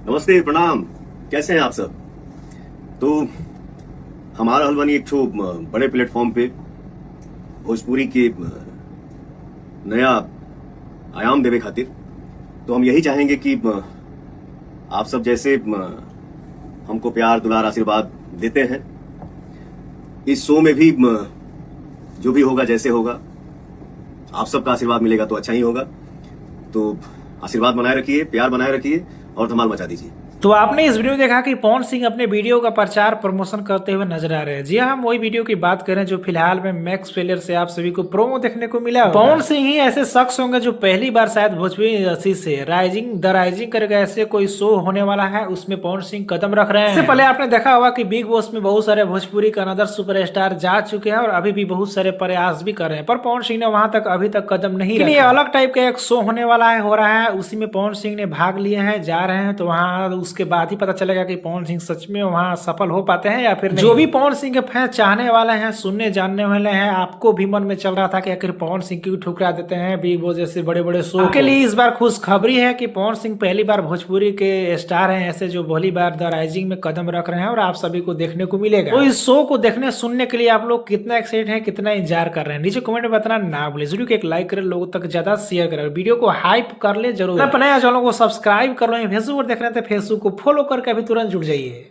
नमस्ते, प्रणाम। कैसे हैं आप सब? तो हमारा हलवानी एक ठो बड़े प्लेटफॉर्म पे भोजपुरी के नया आयाम देवे खातिर तो हम यही चाहेंगे कि आप सब जैसे हमको प्यार दुलार आशीर्वाद देते हैं, इस शो में भी जो भी होगा जैसे होगा आप सबका आशीर्वाद मिलेगा तो अच्छा ही होगा। तो आशीर्वाद बनाए रखिए, प्यार बनाए रखिए और धमाल मचा दीजिए। तो आपने इस वीडियो में देखा कि पवन सिंह अपने वीडियो का प्रचार प्रमोशन करते हुए नजर आ रहे हैं। जी हाँ, हम वही वीडियो की बात करें जो फिलहाल में मैक्स फेलियर से आप सभी को प्रोमो देखने को मिला। पवन सिंह ही ऐसे शख्स होंगे जो पहली बार शायद भोजपुरी इंडस्ट्री से द राइजिंग करके ऐसे कोई शो होने वाला है, उसमें पवन सिंह कदम रख रहे हैं। इससे पहले आपने देखा होगा कि बिग बॉस में बहुत सारे भोजपुरी का अनदर सुपरस्टार जा चुके हैं और अभी भी बहुत सारे प्रयास भी कर रहे हैं, पर पवन सिंह ने वहां तक अभी तक कदम नहीं रखा। ये अलग टाइप का एक शो होने वाला है, हो रहा है, उसी में पवन सिंह ने भाग लिए हैं, जा रहे हैं। तो वहाँ उसके बाद ही पता चलेगा कि पवन सिंह सच में वहां सफल हो पाते हैं या फिर नहीं। जो भी पवन सिंह के फैन चाहने वाले हैं, सुनने जानने वाले हैं, आपको भी मन में चल रहा था कि आखिर पवन सिंह क्यों ठुकरा देते हैं बिग बॉस जैसे बड़े बड़े शो के लिए। इस बार खुशखबरी है कि पवन सिंह पहली बार भोजपुरी के स्टार हैं ऐसे जो पहली बार द राइजिंग में कदम रख रहे हैं और आप सभी को देखने को मिलेगा। तो इस शो को देखने सुनने के लिए आप लोग कितना एक्साइटेड हैं, कितना इंतजार कर रहे हैं, नीचे कमेंट में बताना ना भूले। वीडियो को एक लाइक करें, लोगों तक ज्यादा शेयर करें, वीडियो को हाइप कर ले जरूर। अपने चैनल को सब्सक्राइब कर लो, फेसबुक पर देख रहे थे फेसबुक को फॉलो करके अभी तुरंत जुड़ जाइए।